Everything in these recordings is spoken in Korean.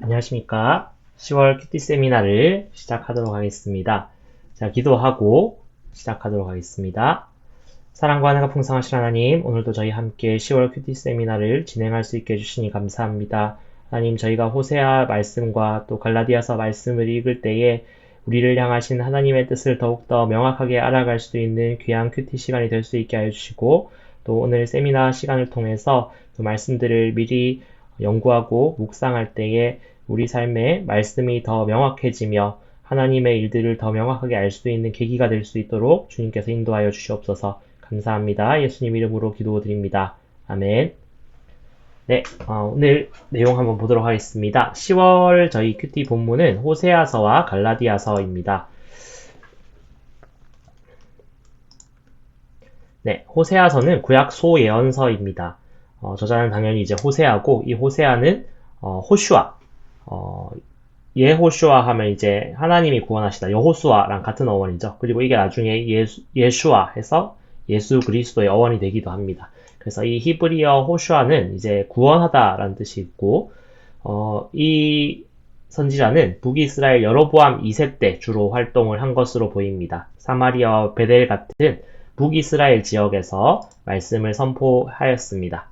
안녕하십니까. 10월 큐티 세미나를 시작하도록 하겠습니다. 자, 기도하고 시작하도록 하겠습니다. 사랑과 은혜가 풍성하신 하나님, 오늘도 저희 함께 10월 큐티 세미나를 진행할 수 있게 해주시니 감사합니다. 하나님, 저희가 호세아 말씀과 또 갈라디아서 말씀을 읽을 때에 우리를 향하신 하나님의 뜻을 더욱더 명확하게 알아갈 수 있는 귀한 큐티 시간이 될 수 있게 하여 주시고, 또 오늘 세미나 시간을 통해서 그 말씀들을 미리 연구하고 묵상할 때에 우리 삶에 말씀이 더 명확해지며 하나님의 일들을 더 명확하게 알 수 있는 계기가 될 수 있도록 주님께서 인도하여 주시옵소서. 감사합니다. 예수님 이름으로 기도드립니다. 아멘. 네, 오늘 내용 한번 보도록 하겠습니다. 10월 저희 큐티 본문은 호세아서와 갈라디아서입니다. 네, 호세아서는 구약 소예언서입니다. 저자는 당연히 이제 호세아고, 이 호세아는 호슈아, 예호슈아 하면 이제 하나님이 구원하시다, 여호수아랑 같은 어원이죠. 그리고 이게 나중에 예슈아 해서 예수 그리스도의 어원이 되기도 합니다. 그래서 이 히브리어 호슈아는 이제 구원하다라는 뜻이 있고, 이 선지자는 북이스라엘 여로보암 2세 때 주로 활동을 한 것으로 보입니다. 사마리아 베델 같은 북이스라엘 지역에서 말씀을 선포하였습니다.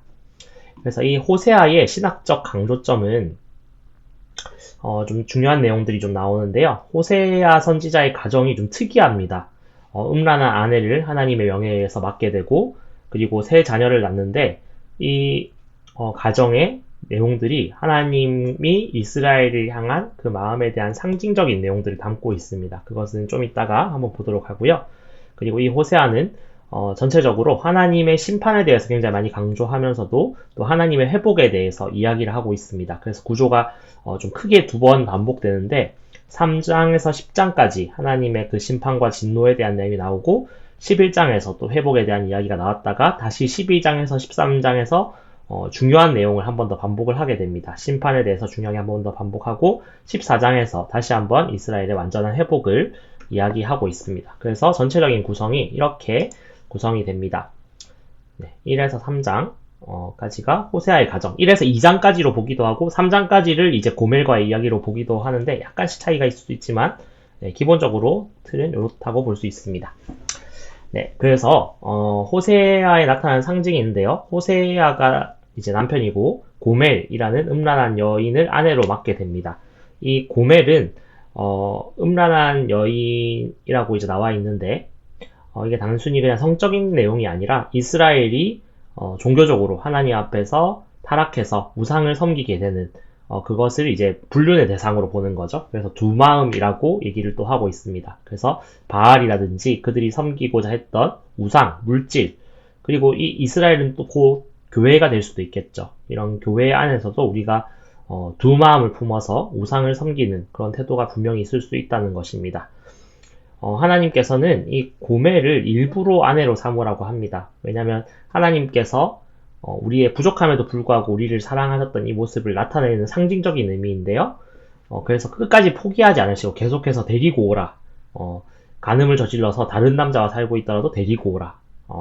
그래서 이 호세아의 신학적 강조점은 좀 중요한 내용들이 좀 나오는데요. 호세아 선지자의 가정이 좀 특이합니다. 음란한 아내를 하나님의 명예에 의해서 맡게 되고, 그리고 세 자녀를 낳는데, 이 가정의 내용들이 하나님이 이스라엘을 향한 그 마음에 대한 상징적인 내용들을 담고 있습니다. 그것은 좀 이따가 한번 보도록 하고요. 그리고 이 호세아는 전체적으로 하나님의 심판에 대해서 굉장히 많이 강조하면서도 또 하나님의 회복에 대해서 이야기를 하고 있습니다. 그래서 구조가 좀 크게 두 번 반복되는데 3장에서 10장까지 하나님의 그 심판과 진노에 대한 내용이 나오고 11장에서 또 회복에 대한 이야기가 나왔다가 다시 12장에서 13장에서 중요한 내용을 한 번 더 반복을 하게 됩니다. 심판에 대해서 중요하게 한 번 더 반복하고 14장에서 다시 한번 이스라엘의 완전한 회복을 이야기하고 있습니다. 그래서 전체적인 구성이 이렇게 구성이 됩니다. 네, 1에서 3장까지가 호세아의 가정, 1에서 2장까지로 보기도 하고 3장까지를 이제 고멜과의 이야기로 보기도 하는데 약간씩 차이가 있을 수 있지만 네, 기본적으로 틀은 이렇다고 볼 수 있습니다. 네, 그래서 호세아에 나타나는 상징이 있는데요. 호세아가 이제 남편이고 고멜이라는 음란한 여인을 아내로 맡게 됩니다. 이 고멜은 음란한 여인이라고 이제 나와 있는데 이게 단순히 그냥 성적인 내용이 아니라 이스라엘이 종교적으로 하나님 앞에서 타락해서 우상을 섬기게 되는 그것을 이제 불륜의 대상으로 보는 거죠. 그래서 두마음이라고 얘기를 또 하고 있습니다. 그래서 바알이라든지 그들이 섬기고자 했던 우상, 물질, 그리고 이 이스라엘은 또 곧 교회가 될 수도 있겠죠. 이런 교회 안에서도 우리가 두마음을 품어서 우상을 섬기는 그런 태도가 분명히 있을 수 있다는 것입니다. 하나님께서는 이 고멜을 일부러 아내로 삼으라고 합니다. 왜냐하면 하나님께서 우리의 부족함에도 불구하고 우리를 사랑하셨던 이 모습을 나타내는 상징적인 의미인데요. 그래서 끝까지 포기하지 않으시고 계속해서 데리고 오라. 간음을 저질러서 다른 남자와 살고 있더라도 데리고 오라.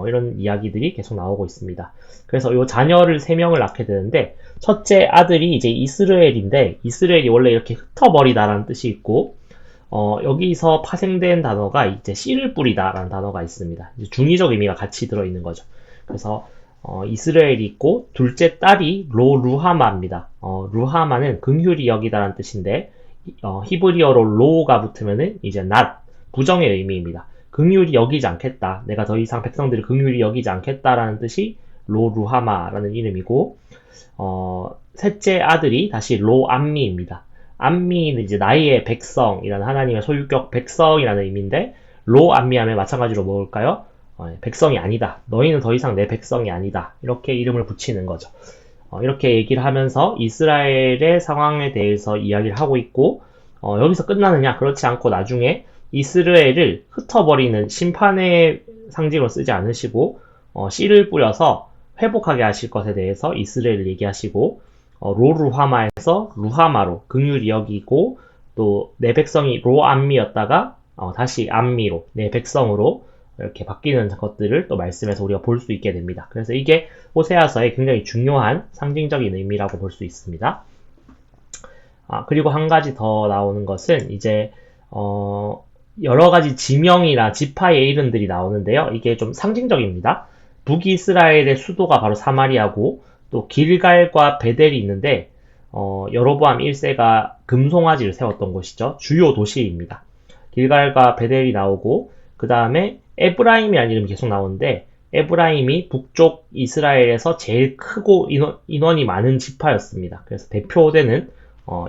이런 이야기들이 계속 나오고 있습니다. 그래서 이 자녀를 3명을 낳게 되는데 첫째 아들이 이제 이스라엘인데 이스라엘이 원래 이렇게 흩어버리다라는 뜻이 있고 여기서 파생된 단어가 이제 씨를 뿌리다라는 단어가 있습니다. 이제 중의적 의미가 같이 들어있는 거죠. 그래서 이스라엘이 있고 둘째 딸이 루하마입니다. 루하마는 긍휼히 여기다라는 뜻인데 히브리어로 로가 붙으면은 이제 not 부정의 의미입니다. 긍휼히 여기지 않겠다. 내가 더 이상 백성들을 긍휼히 여기지 않겠다라는 뜻이 루하마라는 이름이고 셋째 아들이 다시 로암미입니다. 암미는 이제 나의 백성이라는 하나님의 소유격 백성이라는 의미인데 로암미 하면 마찬가지로 뭘까요? 백성이 아니다. 너희는 더 이상 내 백성이 아니다. 이렇게 이름을 붙이는 거죠. 이렇게 얘기를 하면서 이스라엘의 상황에 대해서 이야기를 하고 있고 여기서 끝나느냐? 그렇지 않고 나중에 이스라엘을 흩어버리는 심판의 상징으로 쓰지 않으시고 씨를 뿌려서 회복하게 하실 것에 대해서 이스라엘을 얘기하시고 로루하마에서 루하마로 긍휼히 여기고 또 내 백성이 로암미였다가 다시 암미로 내 백성으로 이렇게 바뀌는 것들을 또 말씀에서 우리가 볼 수 있게 됩니다. 그래서 이게 호세아서의 굉장히 중요한 상징적인 의미라고 볼 수 있습니다. 그리고 한 가지 더 나오는 것은 이제 여러 가지 지명이나 지파의 이름들이 나오는데요. 이게 좀 상징적입니다. 북이스라엘의 수도가 바로 사마리아고 또 길갈과 베델이 있는데 여로보암 1세가 금송아지를 세웠던 곳이죠. 주요 도시입니다. 길갈과 베델이 나오고 그 다음에 에브라임이라는 이름이 계속 나오는데 에브라임이 북쪽 이스라엘에서 제일 크고 인원이 많은 지파였습니다. 그래서 대표되는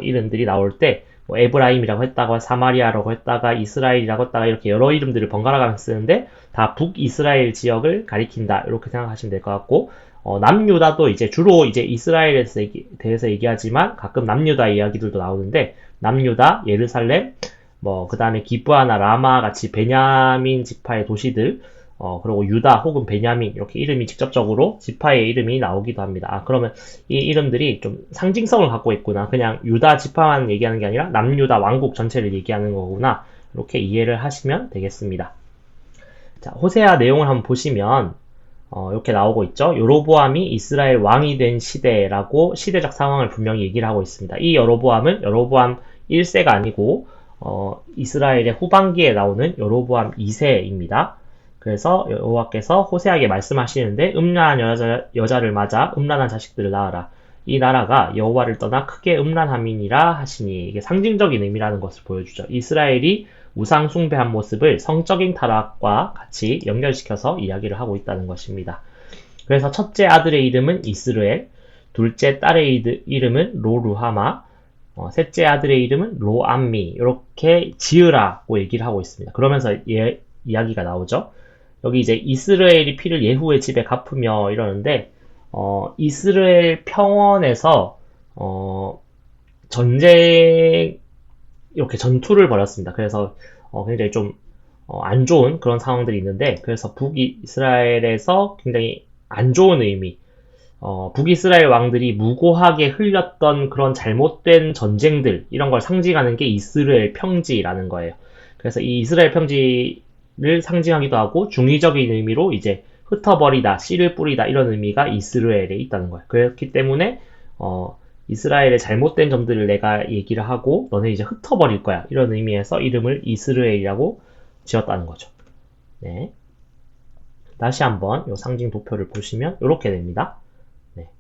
이름들이 나올 때 뭐 에브라임이라고 했다가 사마리아라고 했다가 이스라엘이라고 했다가 이렇게 여러 이름들을 번갈아 가면서 쓰는데 다 북이스라엘 지역을 가리킨다 이렇게 생각하시면 될 것 같고 남유다도 이제 주로 이제 이스라엘에 대해서 얘기하지만 가끔 남유다 이야기들도 나오는데 남유다, 예루살렘, 뭐 그 다음에 기브아나 라마 같이 베냐민 지파의 도시들 그리고 유다 혹은 베냐민 이렇게 이름이 직접적으로 지파의 이름이 나오기도 합니다. 그러면 이 이름들이 좀 상징성을 갖고 있구나. 그냥 유다 지파만 얘기하는 게 아니라 남유다 왕국 전체를 얘기하는 거구나. 이렇게 이해를 하시면 되겠습니다. 자, 호세아 내용을 한번 보시면 이렇게 나오고 있죠. 여로보암이 이스라엘 왕이 된 시대라고 시대적 상황을 분명히 얘기를 하고 있습니다. 이 여로보암은 여로보암 1세가 아니고 이스라엘의 후반기에 나오는 여로보암 2세입니다. 그래서 여호와께서 호세아에게 말씀하시는데 음란한 여자를 맞아 음란한 자식들을 낳아라. 이 나라가 여호와를 떠나 크게 음란함이니라 하시니 이게 상징적인 의미라는 것을 보여주죠. 이스라엘이 우상 숭배한 모습을 성적인 타락과 같이 연결시켜서 이야기를 하고 있다는 것입니다. 그래서 첫째 아들의 이름은 이스르엘, 둘째 딸의 이름은 로루하마, 셋째 아들의 이름은 로암미 이렇게 지으라고 얘기를 하고 있습니다. 그러면서 이야기가 나오죠. 여기 이제 이스라엘이 피를 예후의 집에 갚으며 이러는데 이스라엘 평원에서 전쟁 이렇게 전투를 벌였습니다. 그래서 굉장히 좀 안 좋은 그런 상황들이 있는데 그래서 북이스라엘에서 굉장히 안 좋은 의미 북이스라엘 왕들이 무고하게 흘렸던 그런 잘못된 전쟁들 이런 걸 상징하는 게 이스라엘 평지라는 거예요. 그래서 이 이스라엘 평지를 상징하기도 하고 중의적인 의미로 이제 흩어버리다, 씨를 뿌리다 이런 의미가 이스라엘에 있다는 거예요. 그렇기 때문에 이스라엘의 잘못된 점들을 내가 얘기를 하고 너네 이제 흩어버릴 거야 이런 의미에서 이름을 이스라엘이라고 지었다는 거죠. 네. 다시 한번 이 상징 도표를 보시면 이렇게 됩니다. 네.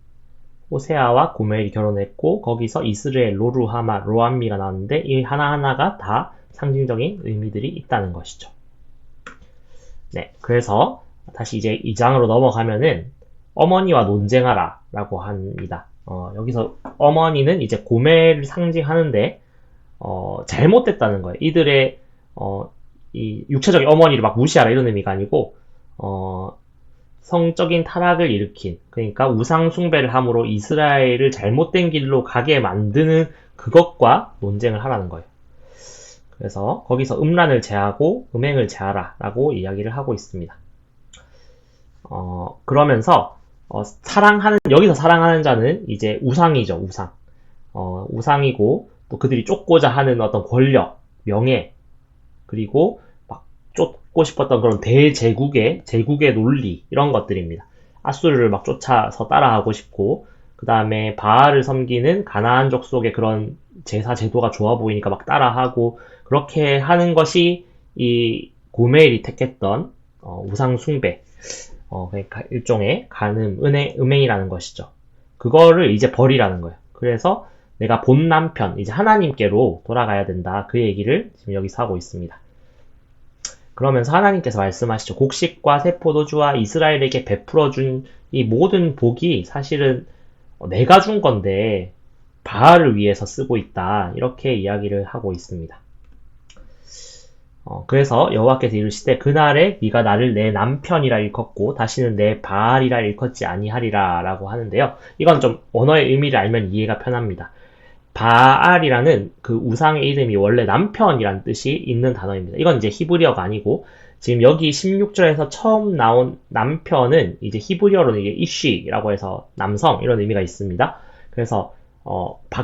호세아와 고멜이 결혼했고 거기서 이스라엘, 로루하마, 로암미가 나왔는데 이 하나하나가 다 상징적인 의미들이 있다는 것이죠. 네. 그래서 다시 이제 2장으로 넘어가면은 어머니와 논쟁하라 라고 합니다. 여기서 어머니는 이제 고멜을 상징하는데 잘못됐다는 거예요. 이들의 이 육체적인 어머니를 막 무시하라 이런 의미가 아니고 성적인 타락을 일으킨 그러니까 우상 숭배를 함으로 이스라엘을 잘못된 길로 가게 만드는 그것과 논쟁을 하라는 거예요. 그래서 거기서 음란을 제하고 음행을 제하라 라고 이야기를 하고 있습니다. 그러면서 여기서 사랑하는 자는 이제 우상이죠, 우상. 우상이고, 또 그들이 쫓고자 하는 어떤 권력, 명예, 그리고 막 쫓고 싶었던 그런 제국의 논리, 이런 것들입니다. 아수르를 막 쫓아서 따라하고 싶고, 그 다음에 바알을 섬기는 가나안 족속의 그런 제사 제도가 좋아 보이니까 막 따라하고, 그렇게 하는 것이 이 고멜이 택했던 우상 숭배, 그러니까 일종의 간음, 음행이라는 것이죠. 그거를 이제 버리라는 거예요. 그래서 내가 본 남편, 이제 하나님께로 돌아가야 된다. 그 얘기를 지금 여기서 하고 있습니다. 그러면서 하나님께서 말씀하시죠. 곡식과 새 포도주와 이스라엘에게 베풀어준 이 모든 복이 사실은 내가 준 건데 바알을 위해서 쓰고 있다. 이렇게 이야기를 하고 있습니다. 그래서 여호와께서 이르시되 그날에 네가 나를 내 남편이라 일컫고 다시는 내 바알이라 일컫지 아니하리라 라고 하는데요. 이건 좀 언어의 의미를 알면 이해가 편합니다. 바알이라는 그 우상의 이름이 원래 남편이라는 뜻이 있는 단어입니다. 이건 이제 히브리어가 아니고 지금 여기 16절에서 처음 나온 남편은 이제 히브리어로는 이게 이쉬라고 해서 남성 이런 의미가 있습니다. 그래서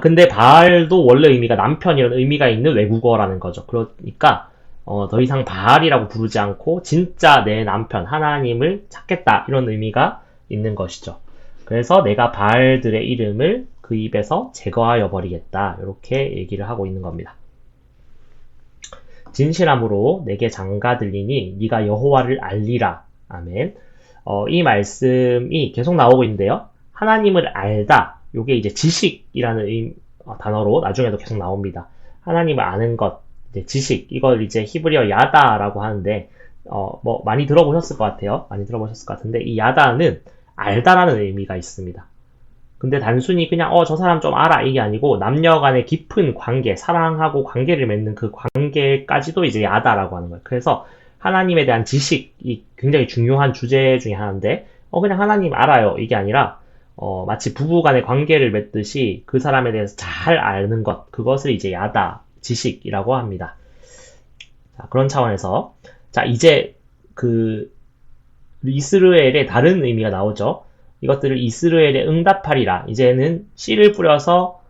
근데 바알도 원래 의미가 남편이라는 의미가 있는 외국어라는 거죠. 그러니까 더 이상 바알이라고 부르지 않고 진짜 내 남편 하나님을 찾겠다 이런 의미가 있는 것이죠. 그래서 내가 바알들의 이름을 그 입에서 제거하여 버리겠다. 이렇게 얘기를 하고 있는 겁니다. 진실함으로 내게 장가 들리니 네가 여호와를 알리라. 아멘. 이 말씀이 계속 나오고 있는데요. 하나님을 알다. 요게 이제 지식이라는 단어로 나중에도 계속 나옵니다. 하나님을 아는 것, 이제 지식. 이걸 이제 히브리어 야다라고 하는데, 뭐 많이 들어보셨을 것 같아요. 많이 들어보셨을 것 같은데 이 야다는 알다라는 의미가 있습니다. 근데 단순히 그냥 저 사람 좀 알아 이게 아니고 남녀 간의 깊은 관계, 사랑하고 관계를 맺는 그 관계까지도 이제 야다라고 하는 거예요. 그래서 하나님에 대한 지식이 굉장히 중요한 주제 중에 하나인데 그냥 하나님 알아요 이게 아니라 마치 부부 간의 관계를 맺듯이 그 사람에 대해서 잘 아는 것, 그것을 이제 야다, 지식이라고 합니다. 자, 그런 차원에서 자, 이제 그 이스라엘의 다른 의미가 나오죠. 이것들을 이스라엘에 응답하리라. 이제는 씨를 뿌려서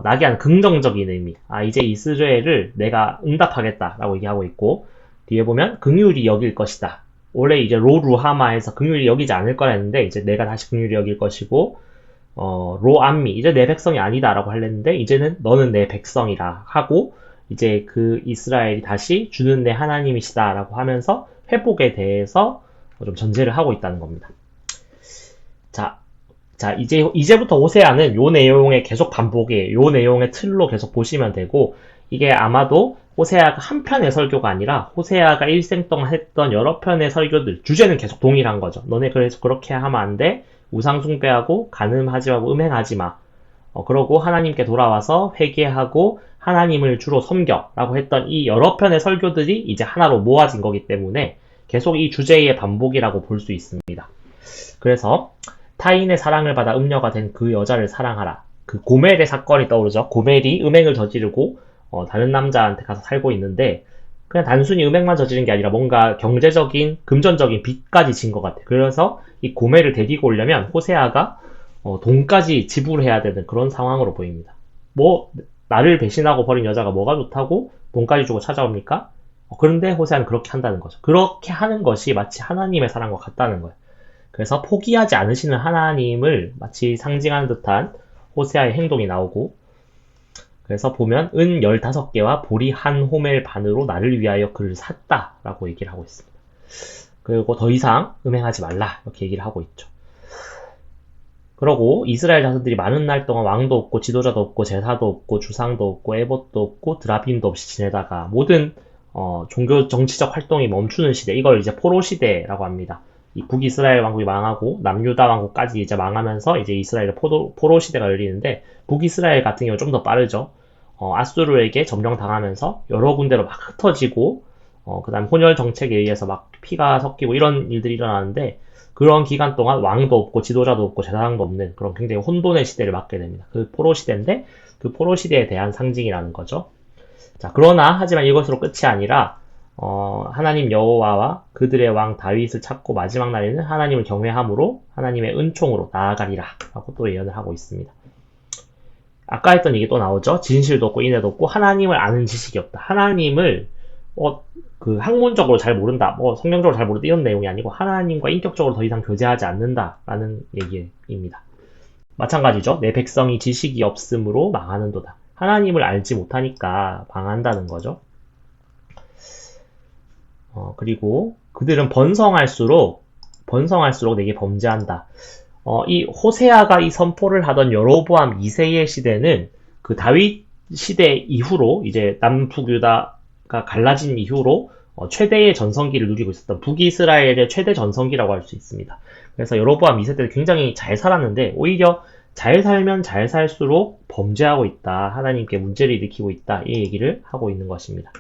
나게 하는 긍정적인 의미. 이제 이스라엘을 내가 응답하겠다라고 얘기하고 있고, 뒤에 보면 긍휼히 여길 것이다. 원래 이제 로루하마에서 긍휼히 여기지 않을 거라 했는데 이제 내가 다시 긍휼히 여길 것이고, 로암미 이제 내 백성이 아니다라고 하려는데 이제는 너는 내 백성이라 하고 이제 그 이스라엘이 다시 주는 내 하나님이시다라고 하면서 회복에 대해서 좀 전제를 하고 있다는 겁니다. 자, 이제부터 호세아는 요 내용의 계속 반복이에요. 요 내용의 틀로 계속 보시면 되고, 이게 아마도 호세아가 한 편의 설교가 아니라 호세아가 일생 동안 했던 여러 편의 설교들, 주제는 계속 동일한 거죠. 너네 그래서 그렇게 하면 안 돼. 우상 숭배하고 간음하지 말고 음행하지 마. 그러고 하나님께 돌아와서 회개하고 하나님을 주로 섬겨라고 했던 이 여러 편의 설교들이 이제 하나로 모아진 거기 때문에 계속 이 주제의 반복이라고 볼 수 있습니다. 그래서 타인의 사랑을 받아 음녀가 된 그 여자를 사랑하라. 그 고멜의 사건이 떠오르죠. 고멜이 음행을 저지르고 다른 남자한테 가서 살고 있는데 그냥 단순히 음행만 저지른 게 아니라 뭔가 경제적인, 금전적인 빚까지 진 것 같아요. 그래서 이 고멜을 데리고 오려면 호세아가 돈까지 지불해야 되는 그런 상황으로 보입니다. 나를 배신하고 버린 여자가 뭐가 좋다고 돈까지 주고 찾아옵니까? 그런데 호세아는 그렇게 한다는 거죠. 그렇게 하는 것이 마치 하나님의 사랑과 같다는 거예요. 그래서 포기하지 않으시는 하나님을 마치 상징하는 듯한 호세아의 행동이 나오고, 그래서 보면 은 15개와 보리 한 호멜 반으로 나를 위하여 그를 샀다 라고 얘기를 하고 있습니다. 그리고 더 이상 음행하지 말라 이렇게 얘기를 하고 있죠. 그러고 이스라엘 자손들이 많은 날 동안 왕도 없고 지도자도 없고 제사도 없고 주상도 없고 에봇도 없고 드라빔도 없이 지내다가 모든 종교 정치적 활동이 멈추는 시대, 이걸 이제 포로 시대라고 합니다. 이 북이스라엘 왕국이 망하고 남유다 왕국까지 이제 망하면서 이제 이스라엘의 포로 시대가 열리는데, 북이스라엘 같은 경우 좀 더 빠르죠. 아수르에게 점령당하면서 여러 군데로 막 흩어지고 그 다음 혼혈 정책에 의해서 막 피가 섞이고 이런 일들이 일어나는데, 그런 기간 동안 왕도 없고 지도자도 없고 제사장도 없는 그런 굉장히 혼돈의 시대를 맞게 됩니다. 그 포로 시대인데 그 포로 시대에 대한 상징이라는 거죠. 자, 그러나 하지만 이것으로 끝이 아니라 하나님 여호와와 그들의 왕 다윗을 찾고 마지막 날에는 하나님을 경외함으로 하나님의 은총으로 나아가리라 라고 또 예언을 하고 있습니다. 아까 했던 얘기 또 나오죠. 진실도 없고 인애도 없고 하나님을 아는 지식이 없다. 하나님을 그 학문적으로 잘 모른다, 성경적으로 잘 모른다 이런 내용이 아니고 하나님과 인격적으로 더 이상 교제하지 않는다라는 얘기입니다. 마찬가지죠. 내 백성이 지식이 없으므로 망하는도다. 하나님을 알지 못하니까 망한다는 거죠. 그리고 그들은 번성할수록 내게 범죄한다. 이 호세아가 이 선포를 하던 여로보암 2세의 시대는 그 다윗 시대 이후로 이제 남북 유다가 갈라진 이후로 최대의 전성기를 누리고 있었던 북이스라엘의 최대 전성기라고 할 수 있습니다. 그래서 여로보암 2세 때는 굉장히 잘 살았는데 오히려 잘 살면 잘 살수록 범죄하고 있다. 하나님께 문제를 일으키고 있다. 이 얘기를 하고 있는 것입니다.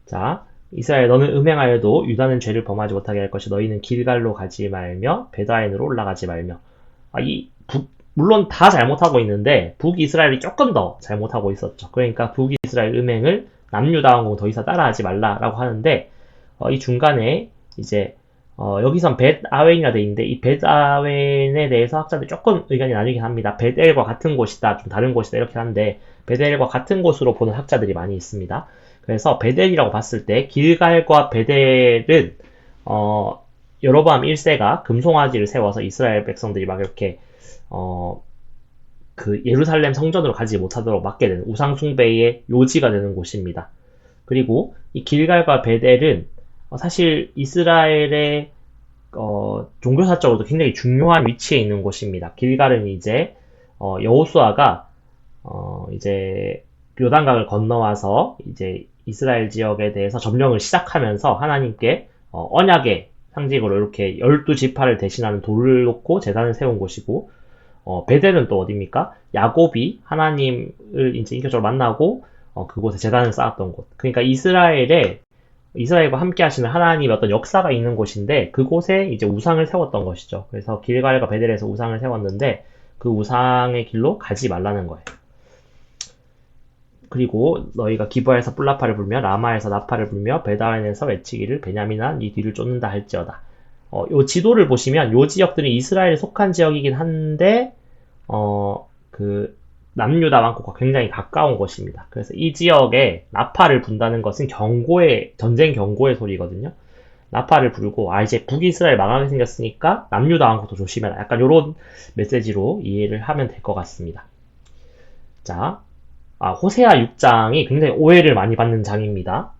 자, 이스라엘 너는 음행하여도 유다는 죄를 범하지 못하게 할 것이 너희는 길갈로 가지 말며 베다인으로 올라가지 말며. 물론 다 잘못하고 있는데 북이스라엘이 조금 더 잘못하고 있었죠. 그러니까 북이스라엘 음행을 남유다 왕국은 더 이상 따라하지 말라라고 하는데 이 중간에 이제 여기선 벳아웬이라 돼 있는데 이 벳아웬에 대해서 학자들이 조금 의견이 나뉘긴 합니다. 벳엘과 같은 곳이다, 좀 다른 곳이다 이렇게 하는데 벳엘과 같은 곳으로 보는 학자들이 많이 있습니다. 그래서 베델이라고 봤을 때 길갈과 베델은 여로보암 1세가 금송아지를 세워서 이스라엘 백성들이 막 이렇게 그 예루살렘 성전으로 가지 못하도록 막게 되는 우상 숭배의 요지가 되는 곳입니다. 그리고 이 길갈과 베델은 사실 이스라엘의 종교사적으로도 굉장히 중요한 위치에 있는 곳입니다. 길갈은 이제 여호수아가 이제 요단강을 건너와서 이제 이스라엘 지역에 대해서 점령을 시작하면서 하나님께 언약의 상징으로 이렇게 12지파를 대신하는 돌을 놓고 제단을 세운 곳이고, 베델은 또 어디입니까? 야곱이 하나님을 이제 인격적으로 만나고 그곳에 제단을 쌓았던 곳. 그러니까 이스라엘과 함께 하시는 하나님의 어떤 역사가 있는 곳인데, 그곳에 이제 우상을 세웠던 것이죠. 그래서 길갈과 베델에서 우상을 세웠는데 그 우상의 길로 가지 말라는 거예요. 그리고 너희가 기브아에서 뿔라파를 불며 라마에서 나파를 불며 베다웬에서 외치기를 베냐민아 네 뒤를 쫓는다 할지어다. 요 지도를 보시면 요 지역들은 이스라엘에 속한 지역이긴 한데 그 남유다 왕국과 굉장히 가까운 곳입니다. 그래서 이 지역에 나파를 분다는 것은 전쟁 경고의 소리거든요. 나파를 불고 이제 북이스라엘 망하게 생겼으니까 남유다 왕국도 조심해라. 약간 요런 메시지로 이해를 하면 될 것 같습니다. 자, 호세아 6장이 굉장히 오해를 많이 받는 장입니다.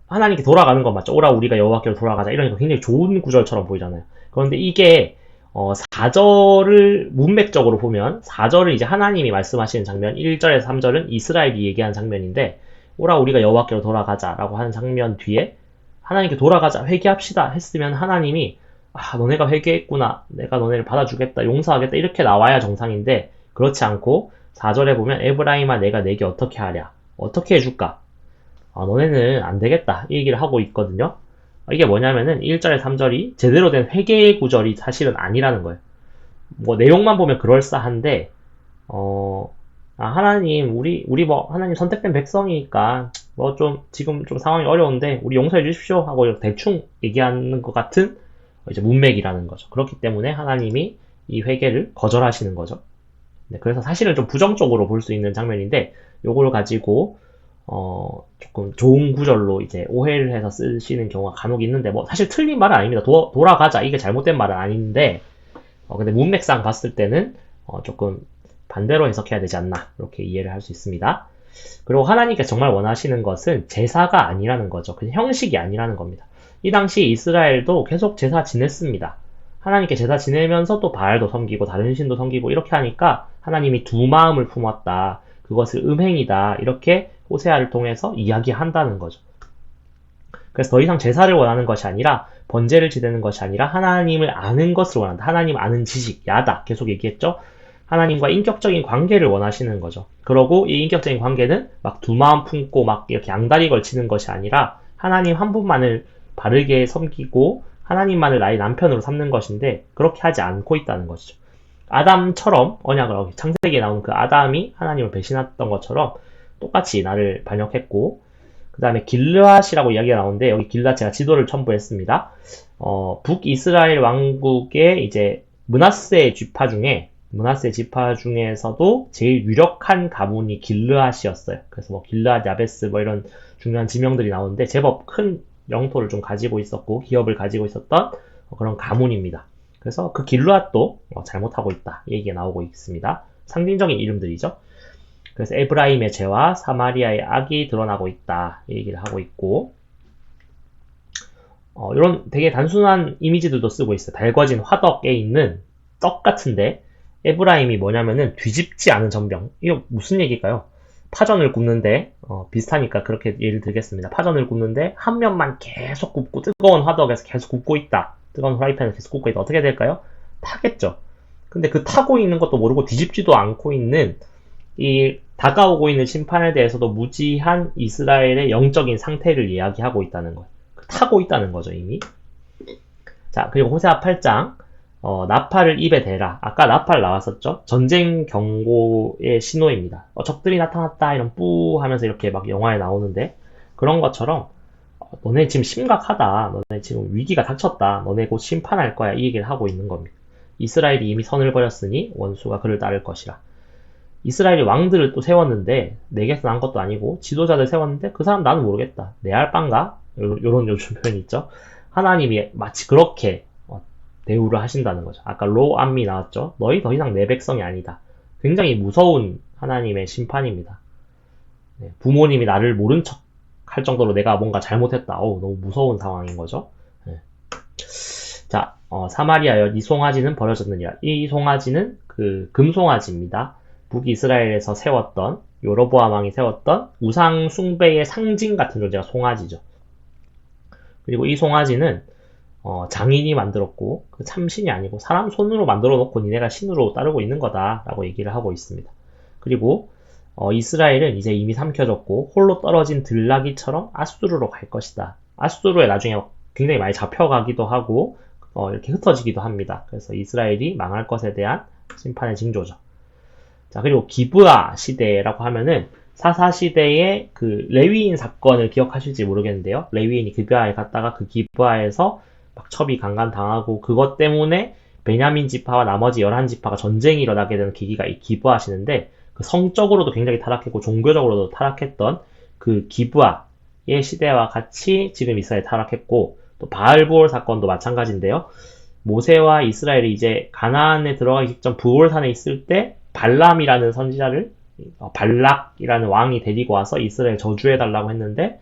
하나님께 돌아가는 건 맞죠. 오라 우리가 여호와께로 돌아가자. 이러니까 굉장히 좋은 구절처럼 보이잖아요. 그런데 이게 4절을 문맥적으로 보면 4절을 이제 하나님이 말씀하시는 장면, 1절에서 3절은 이스라엘이 얘기하는 장면인데, 오라 우리가 여호와께로 돌아가자라고 하는 장면 뒤에 하나님께 돌아가자, 회개합시다 했으면 하나님이 너네가 회개했구나, 내가 너네를 받아주겠다, 용서하겠다 이렇게 나와야 정상인데, 그렇지 않고 4절에 보면 에브라임아 내가 내게 어떻게 하랴, 어떻게 해줄까, 너네는 안 되겠다 이 얘기를 하고 있거든요. 이게 뭐냐면은 1절, 3절이 제대로 된 회개의 구절이 사실은 아니라는 거예요. 뭐 내용만 보면 그럴싸한데 하나님 우리 하나님 선택된 백성이니까 지금 좀 상황이 어려운데 우리 용서해 주십시오 하고 대충 얘기하는 것 같은 이제 문맥이라는 거죠. 그렇기 때문에 하나님이 이 회개를 거절하시는 거죠. 네, 그래서 사실은 좀 부정적으로 볼 수 있는 장면인데, 요걸 가지고 조금 좋은 구절로 이제 오해를 해서 쓰시는 경우가 간혹 있는데, 뭐 사실 틀린 말은 아닙니다. 돌아가자 이게 잘못된 말은 아닌데, 근데 문맥상 봤을 때는 조금 반대로 해석해야 되지 않나, 이렇게 이해를 할 수 있습니다. 그리고 하나님께서 정말 원하시는 것은 제사가 아니라는 거죠. 그냥 형식이 아니라는 겁니다. 이 당시 이스라엘도 계속 제사 지냈습니다. 하나님께 제사 지내면서 또 바알도 섬기고 다른 신도 섬기고 이렇게 하니까 하나님이 두 마음을 품었다, 그것을 음행이다, 이렇게 호세아를 통해서 이야기한다는 거죠. 그래서 더 이상 제사를 원하는 것이 아니라, 번제를 지내는 것이 아니라 하나님을 아는 것을 원한다. 하나님 아는 지식, 야다 계속 얘기했죠. 하나님과 인격적인 관계를 원하시는 거죠. 그러고 이 인격적인 관계는 막 두 마음 품고 막 이렇게 양다리 걸치는 것이 아니라 하나님 한 분만을 바르게 섬기고 하나님만을 나의 남편으로 삼는 것인데, 그렇게 하지 않고 있다는 것이죠. 아담처럼 언약을, 창세기에 나오는 그 아담이 하나님을 배신했던 것처럼 똑같이 나를 반역했고, 그 다음에 길르앗이라고 이야기가 나오는데, 여기 길르앗 제가 지도를 첨부했습니다. 북이스라엘 왕국의 이제 므낫세 지파 중에서도 제일 유력한 가문이 길르앗이었어요. 그래서 뭐 길르앗, 야베스 뭐 이런 중요한 지명들이 나오는데, 제법 큰 영토를 좀 가지고 있었고 기업을 가지고 있었던 그런 가문입니다. 그래서 그 길르앗도 잘못하고 있다 이 얘기가 나오고 있습니다. 상징적인 이름들이죠. 그래서 에브라임의 죄와 사마리아의 악이 드러나고 있다 이 얘기를 하고 있고, 이런 되게 단순한 이미지들도 쓰고 있어요. 달궈진 화덕에 있는 떡 같은데, 에브라임이 뭐냐면은 뒤집지 않은 전병. 이거 무슨 얘기일까요? 파전을 굽는데, 비슷하니까 그렇게 예를 들겠습니다. 파전을 굽는데 한 면만 계속 굽고 뜨거운 화덕에서 계속 굽고 있다, 뜨거운 프라이팬에서 계속 굽고 있다. 어떻게 될까요? 타겠죠. 근데 그 타고 있는 것도 모르고 뒤집지도 않고 있는 이 다가오고 있는 심판에 대해서도 무지한 이스라엘의 영적인 상태를 이야기하고 있다는 거예요. 타고 있다는 거죠, 이미. 자, 그리고 호세아 8장, 나팔을 입에 대라. 아까 나팔 나왔었죠? 전쟁 경고의 신호입니다. 적들이 나타났다, 이런 뿌 하면서 이렇게 막 영화에 나오는데, 그런 것처럼, 너네 지금 심각하다, 너네 지금 위기가 닥쳤다, 너네 곧 심판할 거야, 이 얘기를 하고 있는 겁니다. 이스라엘이 이미 선을 버렸으니 원수가 그를 따를 것이라. 이스라엘이 왕들을 또 세웠는데, 내게서 난 것도 아니고 지도자들 세웠는데 그 사람 나는 모르겠다, 내 알빵가? 요런 요즘 표현이 있죠. 하나님이 마치 그렇게 대우를 하신다는 거죠. 아까 로암미 나왔죠. 너희 더 이상 내 백성이 아니다. 굉장히 무서운 하나님의 심판입니다. 네, 부모님이 나를 모른 척 할 정도로 내가 뭔가 잘못했다. 너무 무서운 상황인 거죠. 네. 자, 사마리아여 이 송아지는 버려졌느니라. 이 송아지는 그 금송아지입니다. 북이스라엘에서 세웠던 여로보암 왕이 세웠던 우상 숭배의 상징 같은 존재가 송아지죠. 그리고 이 송아지는 장인이 만들었고 그 참신이 아니고 사람 손으로 만들어 놓고 니네가 신으로 따르고 있는 거다라고 얘기를 하고 있습니다. 그리고 이스라엘은 이제 이미 삼켜졌고 홀로 떨어진 들나귀처럼 아수르로 갈 것이다. 아수르에 나중에 굉장히 많이 잡혀가기도 하고 이렇게 흩어지기도 합니다. 그래서 이스라엘이 망할 것에 대한 심판의 징조죠. 자, 그리고 기브아 시대라고 하면은 사사시대의 그 레위인 사건을 기억하실지 모르겠는데요. 레위인이 기브아에 갔다가 그 기브아에서 막 첩이 강간당하고 그것 때문에 베냐민 지파와 나머지 11지파가 전쟁이 일어나게 되는 계기가 이 기브아 시대인데 그 성적으로도 굉장히 타락했고 종교적으로도 타락했던 그 기브아의 시대와 같이 지금 이스라엘이 타락했고 또 바알부올 사건도 마찬가지인데요. 모세와 이스라엘이 이제 가나안에 들어가기 직전 부올산에 있을 때 발람이라는 선지자를 발락이라는 왕이 데리고 와서 이스라엘 저주해달라고 했는데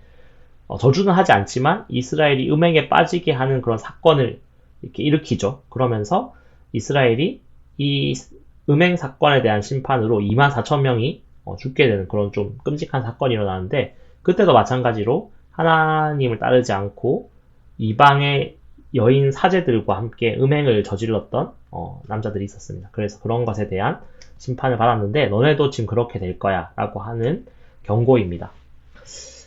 저주는 하지 않지만 이스라엘이 음행에 빠지게 하는 그런 사건을 이렇게 일으키죠. 그러면서 이스라엘이 이 음행 사건에 대한 심판으로 24,000명이 죽게 되는 그런 좀 끔찍한 사건이 일어나는데 그때도 마찬가지로 하나님을 따르지 않고 이방의 여인 사제들과 함께 음행을 저질렀던 남자들이 있었습니다. 그래서 그런 것에 대한 심판을 받았는데 너네도 지금 그렇게 될 거야 라고 하는 경고입니다.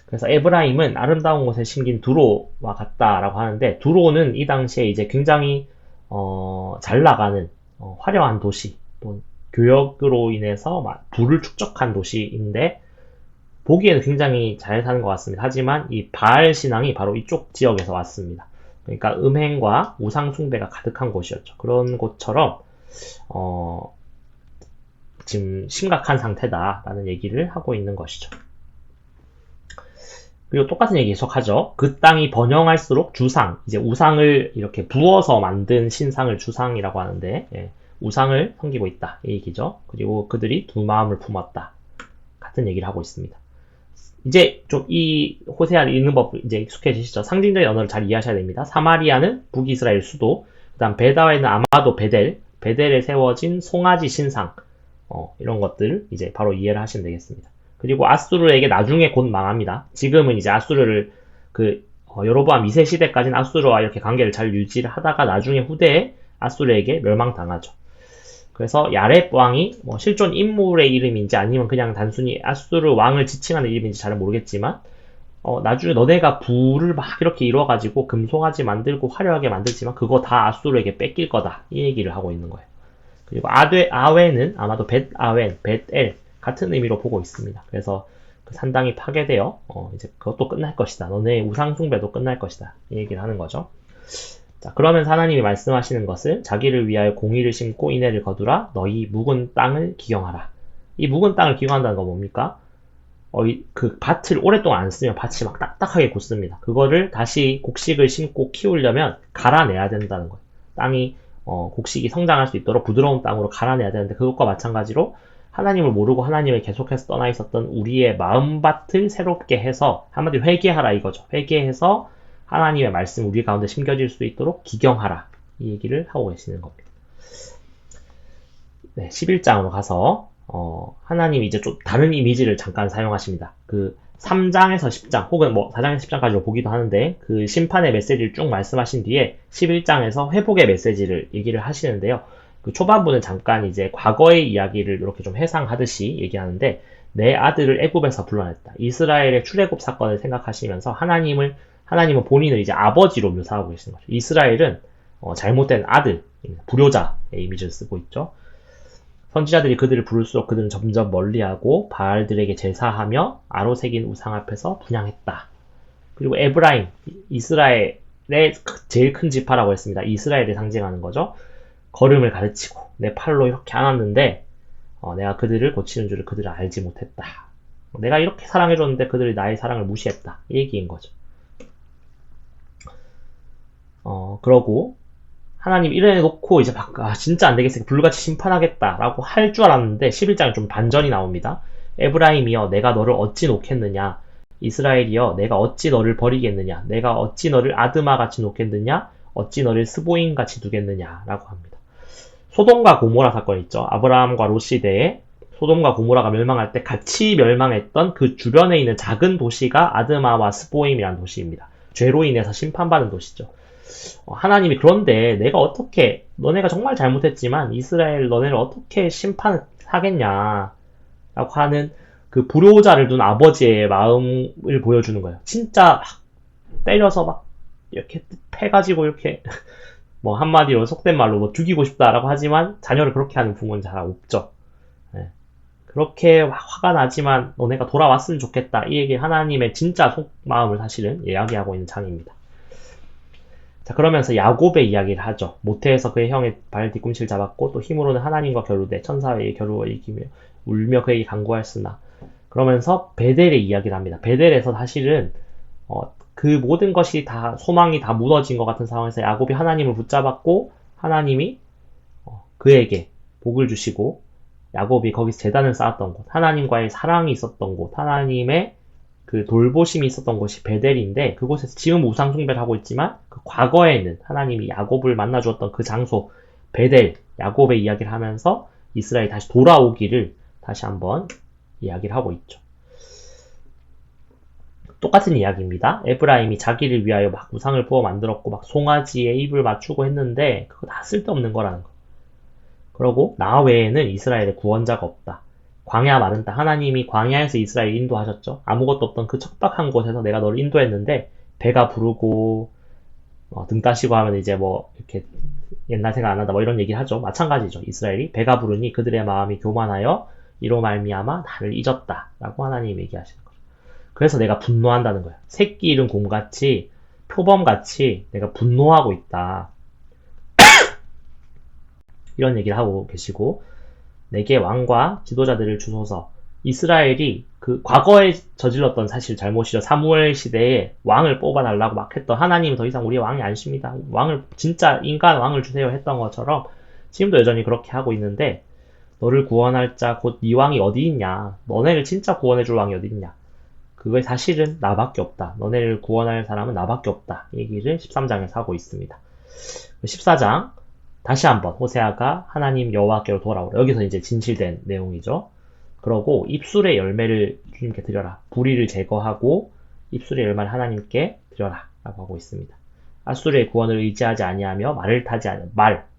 그래서 에브라임은 아름다운 곳에 심긴 두로와 같다라고 하는데 두로는 이 당시에 이제 굉장히 잘 나가는 화려한 도시 또 교역으로 인해서 부를 축적한 도시인데 보기에는 굉장히 잘 사는 것 같습니다. 하지만 이 바알 신앙이 바로 이쪽 지역에서 왔습니다. 그러니까 음행과 우상 숭배가 가득한 곳이었죠. 그런 곳처럼 지금 심각한 상태다라는 얘기를 하고 있는 것이죠. 그리고 똑같은 얘기 계속하죠. 그 땅이 번영할수록 주상, 이제 우상을 이렇게 부어서 만든 신상을 주상이라고 하는데 우상을 섬기고 있다 이 얘기죠. 그리고 그들이 두 마음을 품었다 같은 얘기를 하고 있습니다. 이제 좀 이 호세아를 읽는 법 이제 익숙해지시죠. 상징적인 언어를 잘 이해하셔야 됩니다. 사마리아는 북이스라엘 수도, 그다음 베다에는 아마도 베델에 세워진 송아지 신상, 이런 것들을 이제 바로 이해를 하시면 되겠습니다. 그리고 아수르에게 나중에 곧 망합니다. 지금은 이제 아수르를 여로보암 2세 시대까지는 아수르와 이렇게 관계를 잘 유지를 하다가 나중에 후대에 아수르에게 멸망당하죠. 그래서 야렙 왕이 실존 인물의 이름인지 아니면 그냥 단순히 아수르 왕을 지칭하는 이름인지 잘 모르겠지만 나중에 너네가 부를 막 이렇게 이뤄가지고 금송아지 만들고 화려하게 만들지만 그거 다 아수르에게 뺏길 거다 이 얘기를 하고 있는 거예요. 그리고 아웬은 아마도 벳아웬, 벳엘 같은 의미로 보고 있습니다. 그래서 그 산당이 파괴되어 이제 그것도 끝날 것이다. 너네의 우상숭배도 끝날 것이다. 이 얘기를 하는 거죠. 자, 그러면서 하나님이 말씀하시는 것을 자기를 위하여 공의를 심고 인애를 거두라. 너희 묵은 땅을 기경하라. 이 묵은 땅을 기경한다는 건 뭡니까? 그 밭을 오랫동안 안 쓰면 밭이 막 딱딱하게 굳습니다. 그거를 다시 곡식을 심고 키우려면 갈아내야 된다는 거예요. 땅이 곡식이 성장할 수 있도록 부드러운 땅으로 갈아내야 되는데 그것과 마찬가지로 하나님을 모르고 하나님을 계속해서 떠나 있었던 우리의 마음밭을 새롭게 해서 한마디로 회개하라 이거죠. 회개해서 하나님의 말씀 우리 가운데 심겨질 수 있도록 기경하라 이 얘기를 하고 계시는 겁니다. 네, 11장으로 가서 하나님이 이제 좀 다른 이미지를 잠깐 사용하십니다. 그 3장에서 10장 혹은 4장에서 10장까지로 보기도 하는데 그 심판의 메시지를 쭉 말씀하신 뒤에 11장에서 회복의 메시지를 얘기를 하시는데요. 그 초반부는 잠깐 이제 과거의 이야기를 이렇게 좀 회상하듯이 얘기하는데 내 아들을 애굽에서 불러냈다. 이스라엘의 출애굽 사건을 생각하시면서 하나님은 본인을 이제 아버지로 묘사하고 계시는 거죠. 이스라엘은 잘못된 아들, 불효자의 이미지를 쓰고 있죠. 선지자들이 그들을 부를수록 그들은 점점 멀리하고 바알들에게 제사하며 아로 새긴 우상 앞에서 분향했다. 그리고 에브라임, 이스라엘의 제일 큰 지파라고 했습니다. 이스라엘을 상징하는 거죠. 걸음을 가르치고 내 팔로 이렇게 안았는데 내가 그들을 고치는 줄을 그들은 알지 못했다. 내가 이렇게 사랑해줬는데 그들이 나의 사랑을 무시했다. 이 얘기인 거죠. 그러고 하나님 이래 놓고 이제 진짜 안 되겠으니까 불같이 심판하겠다라고 할 줄 알았는데 11장에 좀 반전이 나옵니다. 에브라임이여 내가 너를 어찌 놓겠느냐, 이스라엘이여 내가 어찌 너를 버리겠느냐, 내가 어찌 너를 아드마같이 놓겠느냐, 어찌 너를 스보임같이 두겠느냐라고 합니다. 소돔과 고모라 사건 있죠. 아브라함과 롯 시대에 소돔과 고모라가 멸망할 때 같이 멸망했던 그 주변에 있는 작은 도시가 아드마와 스보임이라는 도시입니다. 죄로 인해서 심판받은 도시죠. 하나님이 그런데 내가 어떻게, 너네가 정말 잘못했지만 이스라엘 너네를 어떻게 심판하겠냐 라고 하는 그 불효자를 둔 아버지의 마음을 보여주는 거예요. 진짜 막 때려서 막 이렇게 패가지고 이렇게 뭐 한마디로 속된 말로 뭐 죽이고 싶다라고 하지만 자녀를 그렇게 하는 부모는 잘 없죠. 네. 그렇게 화가 나지만 너네가 돌아왔으면 좋겠다. 이 얘기 하나님의 진짜 속마음을 사실은 이야기하고 있는 장입니다. 자, 그러면서 야곱의 이야기를 하죠. 모태에서 그의 형의 발 뒤꿈치를 잡았고 또 힘으로는 하나님과 겨루되 천사의 겨루어 이기며 울며 그에게 간구하였으나, 그러면서 베델의 이야기를 합니다. 베델에서 사실은 그 모든 것이 다 소망이 다 무너진 것 같은 상황에서 야곱이 하나님을 붙잡았고 하나님이 그에게 복을 주시고 야곱이 거기서 제단을 쌓았던 곳, 하나님과의 사랑이 있었던 곳, 하나님의 그 돌보심이 있었던 곳이 베델인데, 그곳에서 지금 우상 숭배를 하고 있지만 그 과거에는 하나님이 야곱을 만나 주었던 그 장소 베델, 야곱의 이야기를 하면서 이스라엘이 다시 돌아오기를 다시 한번 이야기를 하고 있죠. 똑같은 이야기입니다. 에브라임이 자기를 위하여 막 우상을 부어 만들었고 막 송아지에 입을 맞추고 했는데 그거 다 쓸데없는 거라는 거. 그러고 나 외에는 이스라엘의 구원자가 없다. 광야 마른 땅, 하나님이 광야에서 이스라엘 인도하셨죠. 아무것도 없던 그 척박한 곳에서 내가 너를 인도했는데 배가 부르고 등 따시고 하면 이제 뭐 이렇게 옛날 생각 안 한다 뭐 이런 얘기를 하죠. 마찬가지죠. 이스라엘이 배가 부르니 그들의 마음이 교만하여 이로 말미암아 나를 잊었다 라고 하나님이 얘기하시는 거죠. 그래서 내가 분노한다는 거예요. 새끼 잃은 곰같이 표범같이 내가 분노하고 있다. 이런 얘기를 하고 계시고, 내게 왕과 지도자들을 주소서. 이스라엘이 그 과거에 저질렀던 사실 잘못이죠. 사무엘 시대에 왕을 뽑아달라고 막 했던, 하나님은 더 이상 우리의 왕이 아니십니다. 왕을, 진짜 인간 왕을 주세요 했던 것처럼 지금도 여전히 그렇게 하고 있는데, 너를 구원할 자 곧 네 왕이 어디 있냐, 너네를 진짜 구원해줄 왕이 어디 있냐, 그게 사실은 나밖에 없다. 너네를 구원할 사람은 나밖에 없다. 이 얘기를 13장에서 하고 있습니다. 14장 다시 한번 호세아가 하나님 여호와께로 돌아오라. 여기서 이제 진실된 내용이죠. 그러고 입술의 열매를 주님께 드려라. 불의를 제거하고 입술의 열매를 하나님께 드려라 라고 하고 있습니다. 아수르의 구원을 의지하지 아니하며 말을 타지 않는